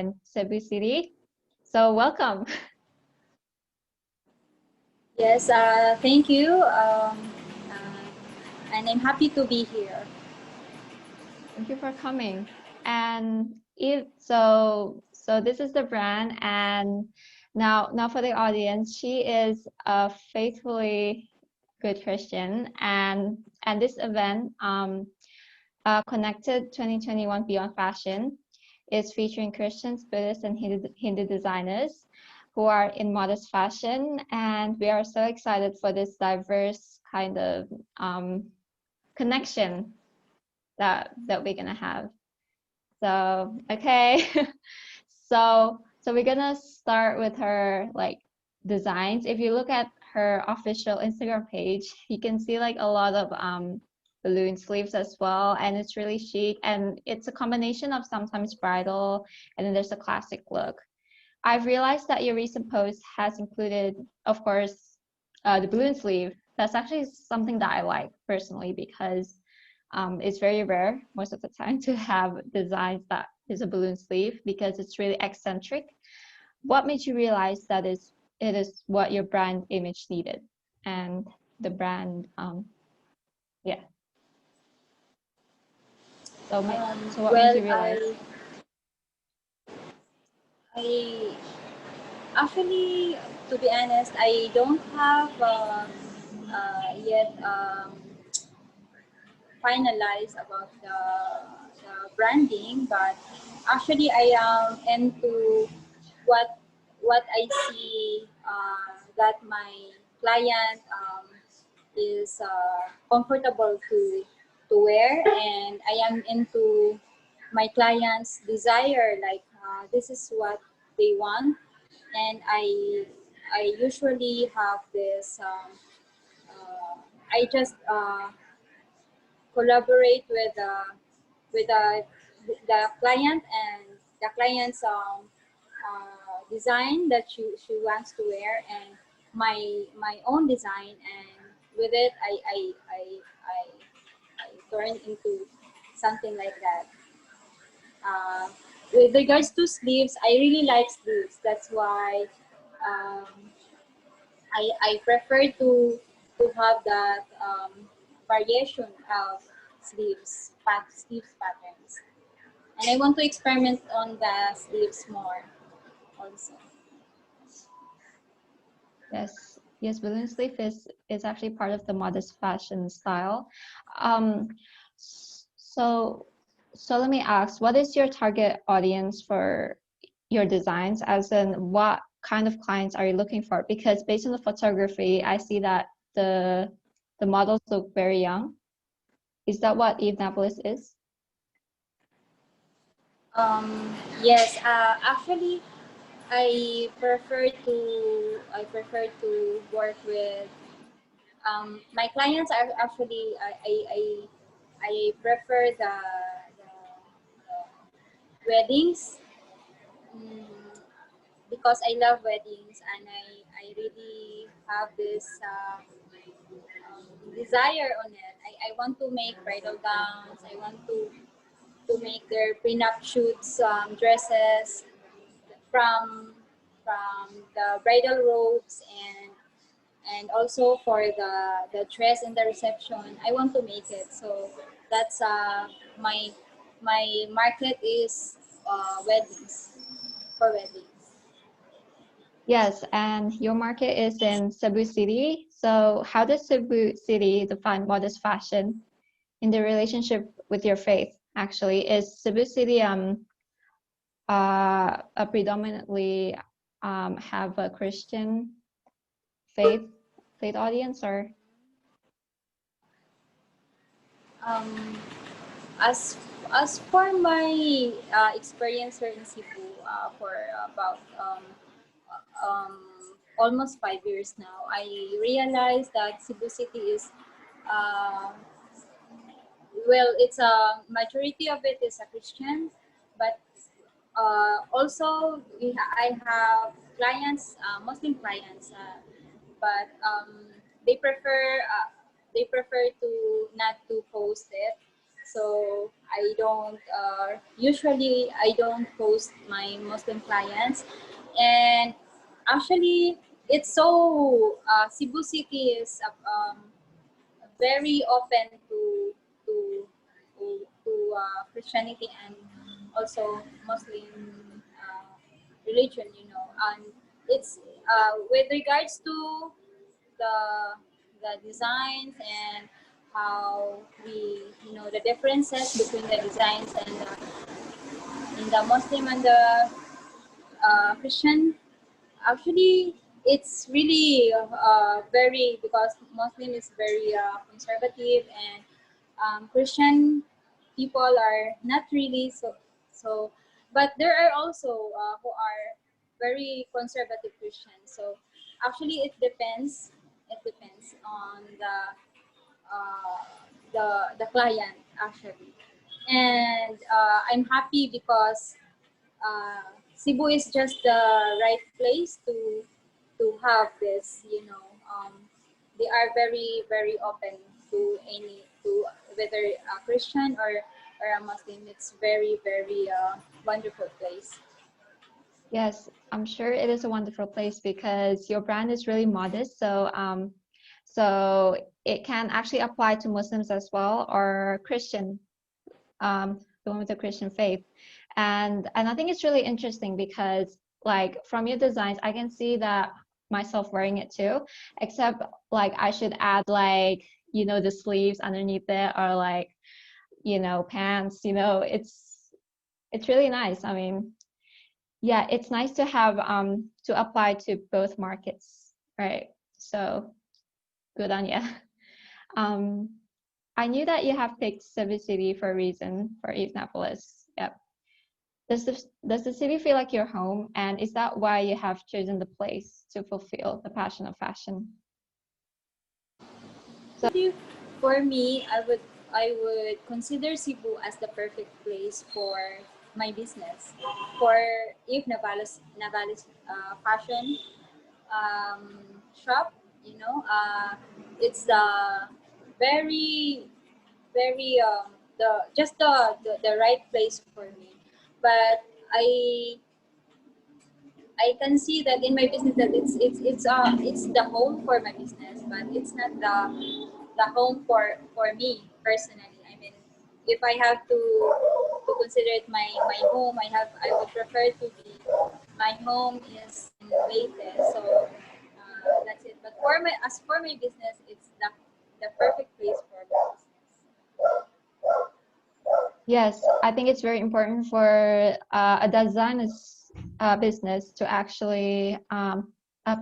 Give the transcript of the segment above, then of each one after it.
in Cebu City. So welcome. Yes, thank you. And I'm happy to be here. Thank you for coming. And so this is the brand, and now for the audience, she is a faithfully good Christian, and this event, Connected 2021 Beyond Fashion, is featuring Christians, Buddhists, and Hindu designers who are in modest fashion, and we are so excited for this diverse kind of connection that we're gonna have. So okay, so we're gonna start with her like designs. If you look at her official Instagram page, you can see like a lot of balloon sleeves as well, and it's really chic, and it's a combination of sometimes bridal and then there's a classic look. I've realized that your recent post has included, of course, the balloon sleeve. That's actually something that I like personally because it's very rare most of the time to have designs that is a balloon sleeve because it's really eccentric. What made you realize that it is what your brand image needed, and the brand, yeah. So what made Well, you realize? I actually, to be honest, I don't have yet finalized about the branding, but actually I am into what I see that my client is comfortable to wear, and I am into my client's desire, like this is what they want, and I usually have this I just collaborate with the client, and the client's design that she wants to wear, and my own design, and with it I turn into something like that. uh, with regards to sleeves, I really like sleeves. That's why um, I prefer to have that variation of sleeves patterns, and I want to experiment on the sleeves more also. Yes, balloon sleeve is actually part of the modest fashion style. Um, so let me ask, what is your target audience for your designs? As in, what kind of clients are you looking for? Because based on the photography, I see that the models look very young. Is that what Eve Navales is? Yes, actually, I prefer to work with my clients are actually I prefer the weddings, mm, because I love weddings, and I really have this desire on it. I want to make bridal gowns. I want to make their prenup shoots, dresses, from the bridal robes, and also for the dress in the reception. I want to make it. So that's my my market is weddings, for weddings. Yes, and your market is in Cebu City. So how does Cebu City define modest fashion in the relationship with your faith? Actually, is Cebu City a predominantly have a Christian faith audience, or? Um, as as for my experience here in Cebu, for about um, almost 5 years now, I realized that Cebu City is uh, well, it's a majority of it is a Christian, but also I have clients, Muslim clients, but they prefer to not to post it. So I don't usually I don't post my Muslim clients, and actually it's so Cebu City is very open to Christianity and also Muslim religion, and it's with regards to the the designs and how we the differences between the designs and the Muslim and the Christian. Actually, it's really very because Muslim is very conservative and Christian people are not really so. But there are also who are very conservative Christians. So actually, it depends. It depends on uh, the client actually, and I'm happy because Cebu is just the right place to have this. They are very very open to any to whether a Christian or a Muslim. It's very very wonderful place. Yes, I'm sure it is a wonderful place because your brand is really modest. So it can actually apply to Muslims as well or Christian, the one with the Christian faith. And I think it's really interesting because like from your designs, I can see that myself wearing it too, except like I should add like, the sleeves underneath it or like, pants, it's really nice. I mean, yeah, it's nice to have to apply to both markets, right? So good on you. Um, I knew that you have picked Cebu City for a reason for Eve Navales. Yep. Does the city feel like your home? And is that why you have chosen the place to fulfill the passion of fashion? So For me, I would consider Cebu as the perfect place for my business. For if Navales fashion shop, it's the very very the right place for me. But I I can see that in my business that it's the home for my business, but it's not the home for me personally. I mean, if I have to consider it my home, I would prefer to be my home is in Leyte, so that's it. But for my business, it's the perfect place for my business. yes, I think it's very important for a designer's business to actually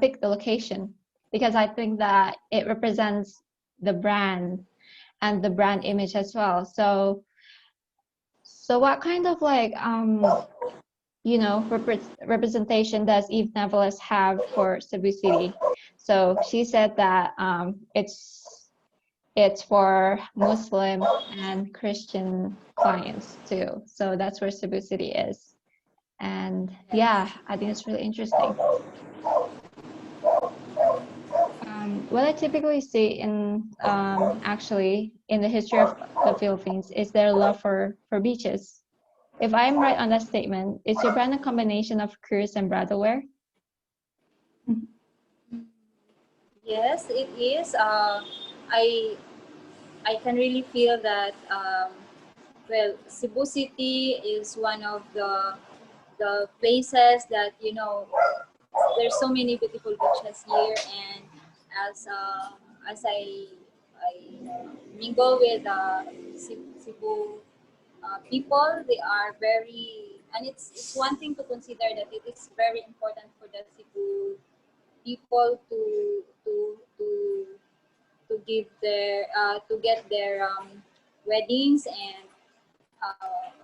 pick the location because I think that it represents the brand and the brand image as well. So what kind of like representation does Eve Navales have for Cebu City? So she said that it's for Muslim and Christian clients too. So that's where Cebu City is. And yeah, Yes. I think it's really interesting. What I typically see in actually in the history of the Philippines is their love for beaches. If I'm right on that statement, is your brand a combination of cruise and bridal wear? Yes, it is. I I can really feel that. Well, Cebu City is one of the places that there's so many beautiful beaches here, and as I mingle with Cebu people, they are very, and it's one thing to consider that it is very important for the Cebu people to give their to get their weddings and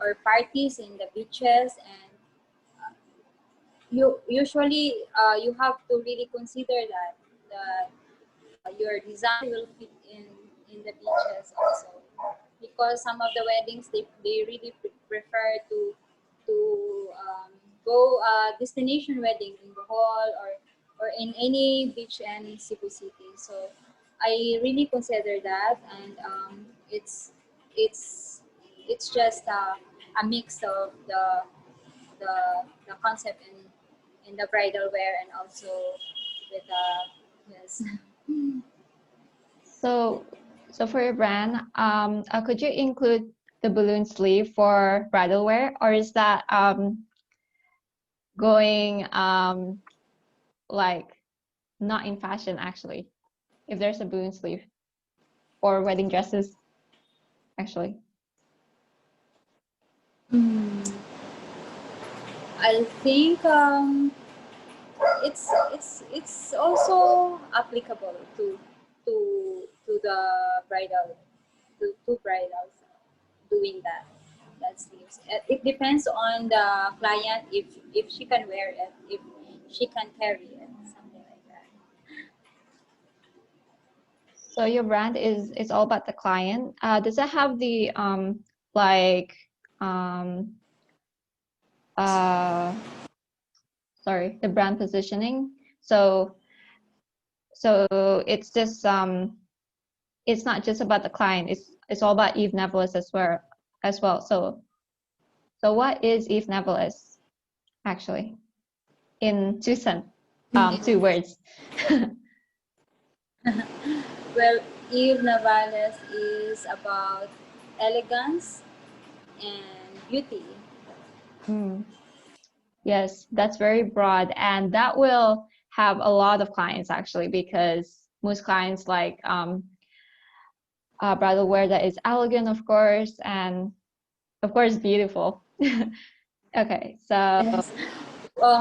or parties in the beaches, and you usually you have to really consider that your design will fit in the beaches also, because some of the weddings they really prefer to go destination wedding in Bohol or in any beach in Cebu City. So I really consider that, and it's it's just a mix of the concept in the bridal wear and also with yes. So, so for your brand, could you include the balloon sleeve for bridal wear, or is that going like not in fashion actually? If there's a balloon sleeve or wedding dresses, actually. I think it's also applicable to the bridal to bridals doing that sleeves. It depends on the client if she can wear it, if she can carry it, something like that. So your brand is all about the client. Does it have the like um uh sorry, the brand positioning? So it's just it's not just about the client. It's all about Eve Navales as well. So what is Eve Navales actually in two words? Well, Eve Navales is about elegance and beauty. Mm, yes, that's very broad, and that will have a lot of clients actually because most clients like bridal wear that is elegant, of course, and of course beautiful. Okay, so Yes.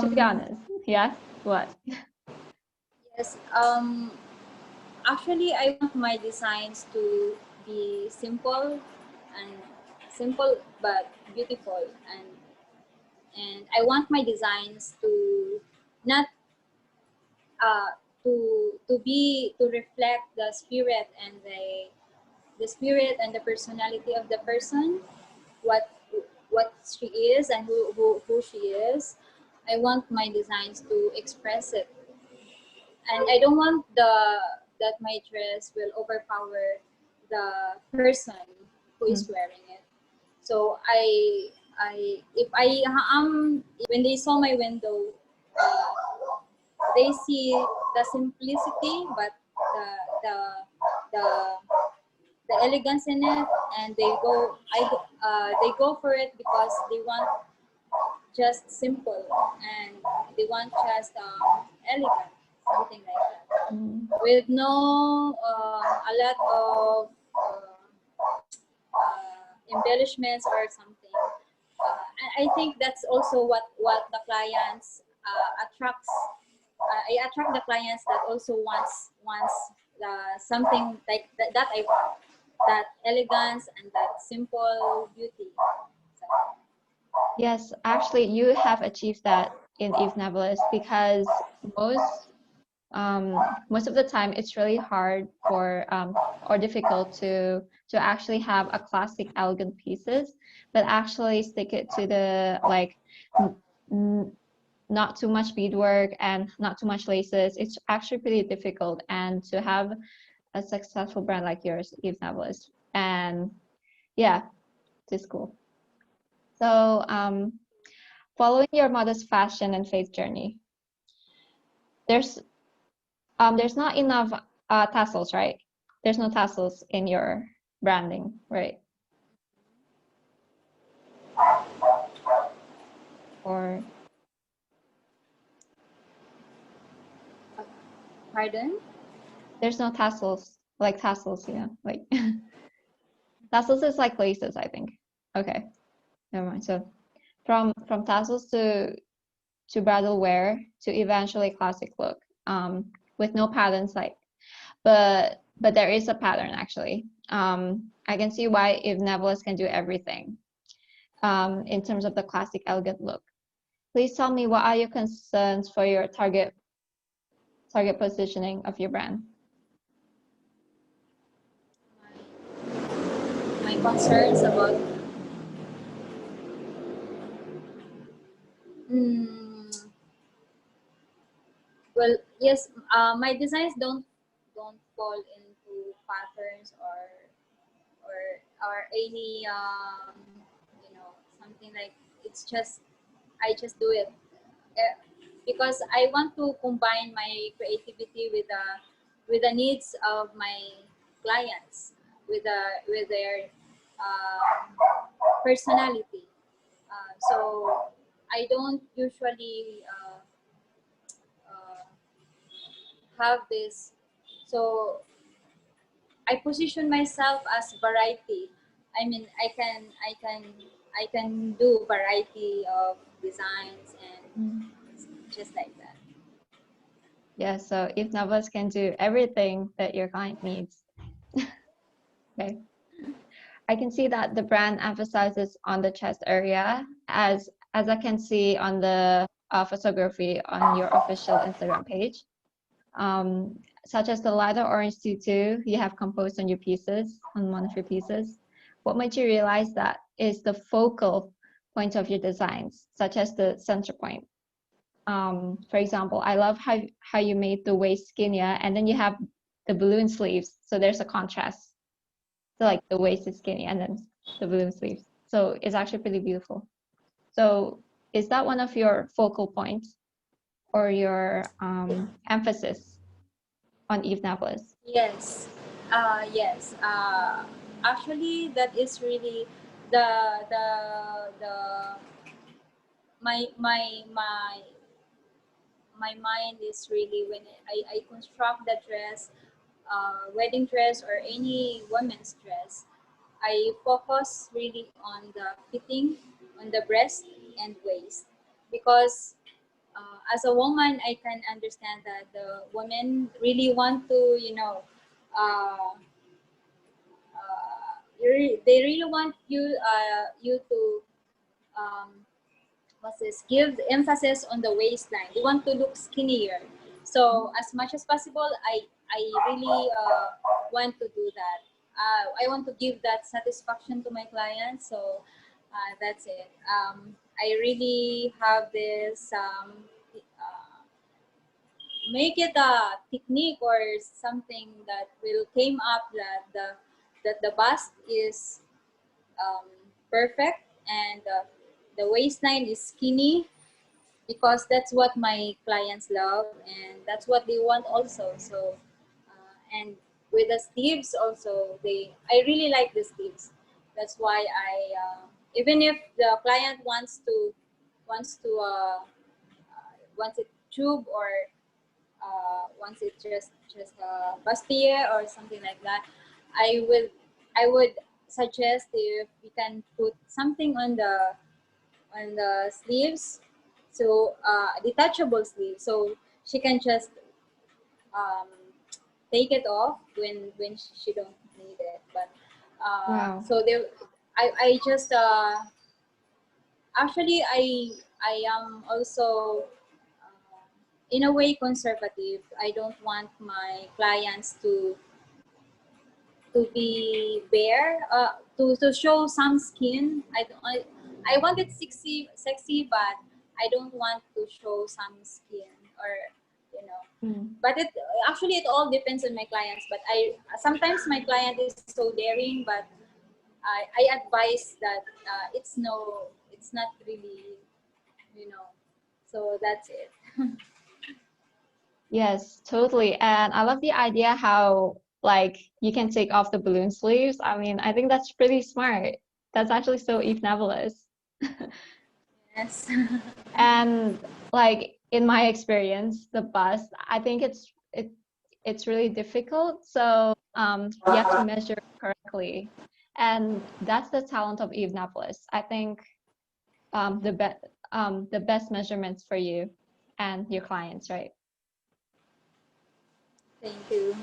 to be Um, honest, yes, what? yes. Actually, I want my designs to be and simple but beautiful, and I want my designs to not to reflect the spirit and the spirit and the personality of the person, what what she is and who she is. I want my designs to express it, and I don't want that my dress will overpower the person who is wearing it. So if I when they saw my window, they see the simplicity, but the the the the elegance in it, and they go for it because they want just simple, and they want just elegant, something like that, Mm. with no a lot of embellishments or something. And I think that's also what the clients attracts. I attract the clients that also wants something like that I want, that elegance and that simple beauty. So, Yes, actually, you have achieved that in Eve Navales because most of the time it's really hard for or difficult to actually have a classic elegant pieces, but actually stick it to the like n- n- not too much beadwork and not too much laces. It's actually pretty difficult, and to have a successful brand like yours, Eve Navales, and yeah, it's cool. So following your modest fashion and faith journey, there's there's not enough tassels, right? There's no tassels in your branding, right? Or pardon? there's no tassels, like tassels, like tassels is like laces, I think. Okay, never mind. So from tassels to bridal wear to eventually classic look, with no patterns, like, but there is a pattern actually. I can see why if Neverless can do everything in terms of the classic elegant look. Please tell me, what are your concerns for your target positioning of your brand? My concerns about mm, well, yes, my designs don't fall into patterns or any something like it's just I just do it because I want to combine my creativity with the needs of my clients, with their personality. So I don't usually uh, have this. So I position myself as variety. I mean, I can do variety of designs and just like that. Yeah, so Eve Navales can do everything that your client needs. Okay. I can see that the brand emphasizes on the chest area, as I can see on the photography on your official Instagram page. Such as the lighter orange tutu you have composed on your pieces, on one of your pieces. What made you realize that is the focal point of your designs, such as the center point? For example, I love how you made the waist skinnier and then you have the balloon sleeves. So there's a contrast. So like the waist is skinny and then the balloon sleeves. So it's actually pretty beautiful. So is that one of your focal points or your emphasis on Eve Navales? Yes, yes. Actually, that is really the my my mind is really when I construct the dress, wedding dress or any women's dress, I focus really on the fitting, on the breast and waist, because as a woman, I can understand that the women really want to, uh, they really want you to um, what's this? Give emphasis on the waistline. They want to look skinnier. So as much as possible, I really want to do that. I want to give that satisfaction to my clients. So that's it. I really have this make it a technique or something that will came up that the bust is um, perfect and the waistline is skinny because that's what my clients love and that's what they want also. So and with the sleeves also, I really like the sleeves. That's why I even if the client wants to wants it tube or wants it just bustier or something like that, I will I would suggest if we can put something on the sleeves, so detachable sleeve, so she can just um, take it off when she don't need it. But Wow. so there, I just actually I am also in a way conservative. I don't want my clients to be bare, to show some skin. I want it sexy, but I don't want to show some skin or you know. Mm. But it actually it all depends on my clients. But I sometimes my client is so daring, but I advise that it's not really, you know. So that's it. Yes, totally. And I love the idea how like you can take off the balloon sleeves. I mean, I think that's pretty smart. That's actually so Eve Navales. Yes. And like in my experience, the bust, I think it's really difficult. So you have to measure correctly. And that's the talent of Eve Navales. I think the best measurements for you and your clients, right? Thank you.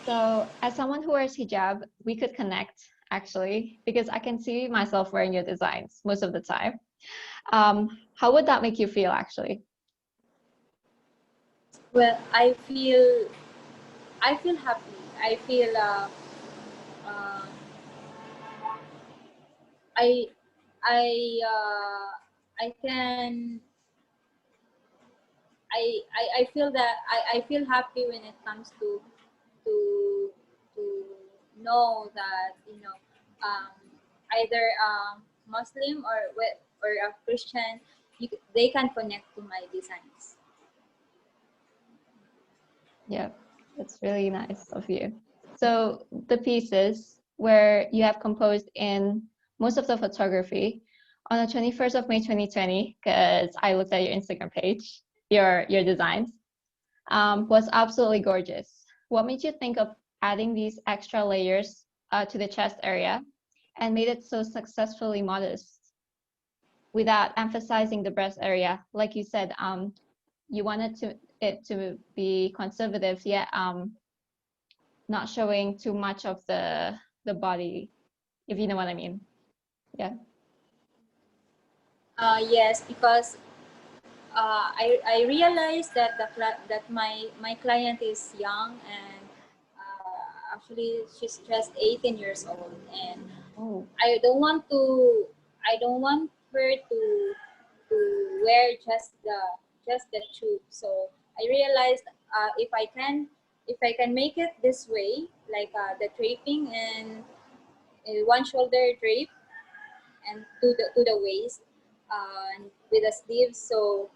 So as someone who wears hijab, we could connect actually, because I can see myself wearing your designs most of the time. How would that make you feel actually? Well, I feel happy. I feel uh, I I can I feel that I feel happy when it comes to to know that, you know, um, either Muslim or a Christian, they can connect to my designs. Yeah, that's really nice of you. So the pieces where you have composed in most of the photography on the 21st of May 2020, because I looked at your Instagram page, your designs, was absolutely gorgeous. What made you think of adding these extra layers to the chest area and made it so successfully modest without emphasizing the breast area? Like you said, you wanted it to be conservative, yet not showing too much of the body, if you know what I mean. Yeah. Yes, because I realized that that my client is young, and actually she's just 18 years old, and Oh. I don't want to I don't want her to wear just the tube. So I realized if I can make it this way, like the draping and one shoulder drape and to the waist, and with the sleeves. So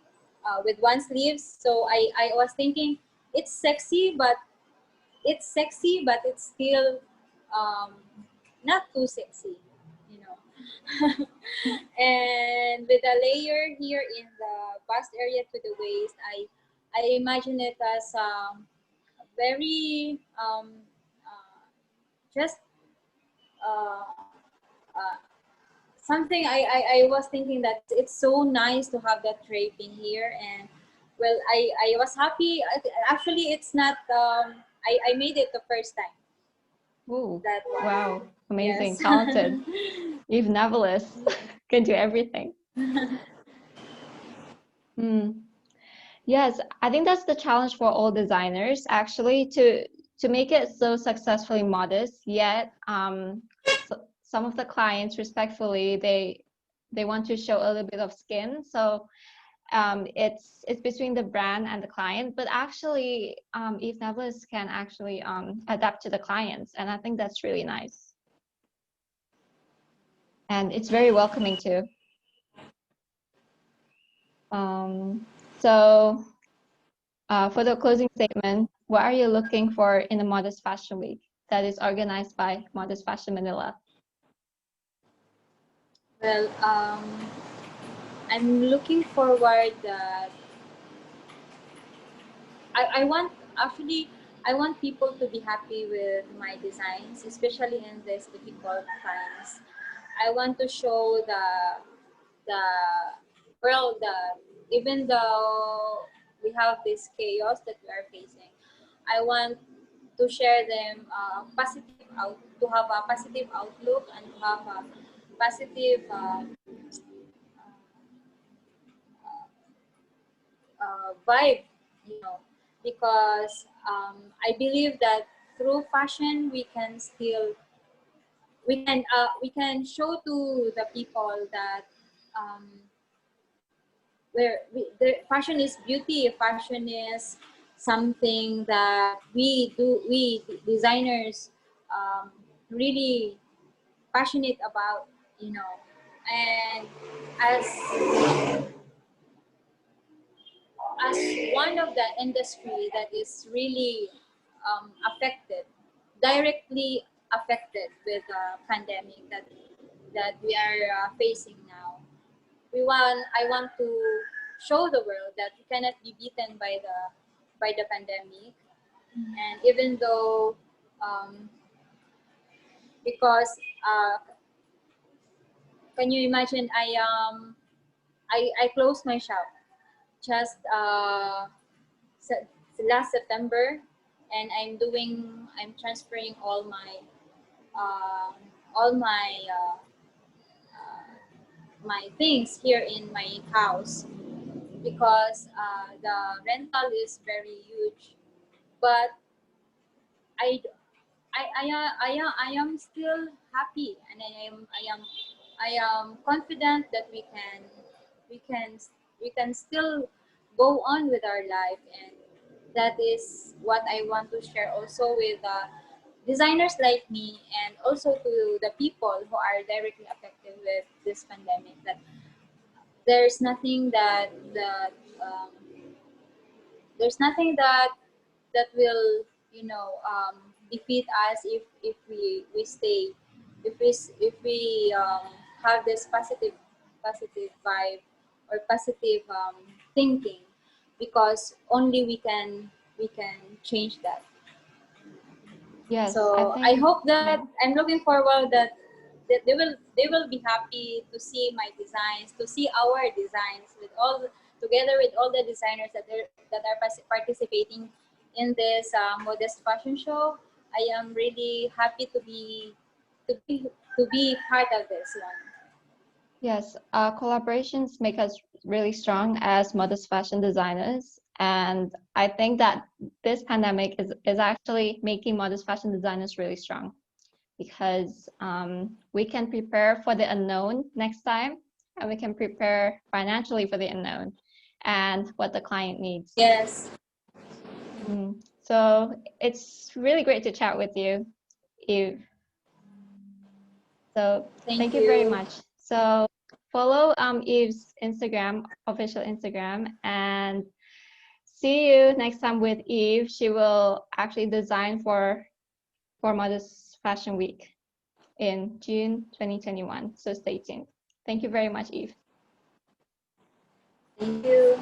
with one sleeves. So I was thinking it's sexy, but it's still um, not too sexy, you know. And with a layer here in the bust area to the waist, I imagine it as very just uh, uh, something I was thinking that it's so nice to have that draping here. And well, I was happy. Actually, it's not I made it the first time. Ooh. That one. Wow. Amazing. Yes. Talented. Eve Navales can do everything. Mm. Yes, I think that's the challenge for all designers, actually, to make it so successfully modest, yet some of the clients, respectfully, they want to show a little bit of skin. So it's between the brand and the client, but actually Eve Navales can actually adapt to the clients, and I think that's really nice. And it's very welcoming too. So for the closing statement, what are you looking for in the Modest Fashion Week that is organized by Modest Fashion Manila? Well, I'm looking forward that I want actually I want people to be happy with my designs, especially in these difficult times. I want to show the world that even though we have this chaos that we are facing, I want to share them to have a positive outlook and to have a positive vibe, you know, because I believe that through fashion we can show to the people that um, the fashion is beauty. Fashion is something that we designers um, really passionate about, you know. And as as one of the industry that is really affected, directly affected with the pandemic that we are facing now, I want to show the world that we cannot be beaten by the pandemic. And even though because can you imagine I closed my shop just last September, and I'm transferring uh, all my things here in my house because the rental is very huge. But I I am still happy, and I am confident that we can we can still go on with our life. And that is what I want to share also with designers like me, and also to the people who are directly affected with this pandemic, that there's nothing um, that will, defeat us if we stay, if we have this positive vibe, or positive thinking, because only we can change that. Yes, I So I think, hope that, yeah. I'm looking forward that they will be happy to see my designs, to see our designs with all, together with all the designers that are participating in this modest fashion show. I am really happy to be part of this one. Yes, collaborations make us really strong as modest fashion designers. And I think that this pandemic is actually making modest fashion designers really strong, because we can prepare for the unknown next time, and we can prepare financially for the unknown and what the client needs. Yes, So it's really great to chat with you, Eve. So thank thank you very you. much. So follow Eve's Instagram, official Instagram, and see you next time with Eve. She will actually design for Modest Fashion Week in June 2021. So stay tuned. Thank you very much, Eve. Thank you.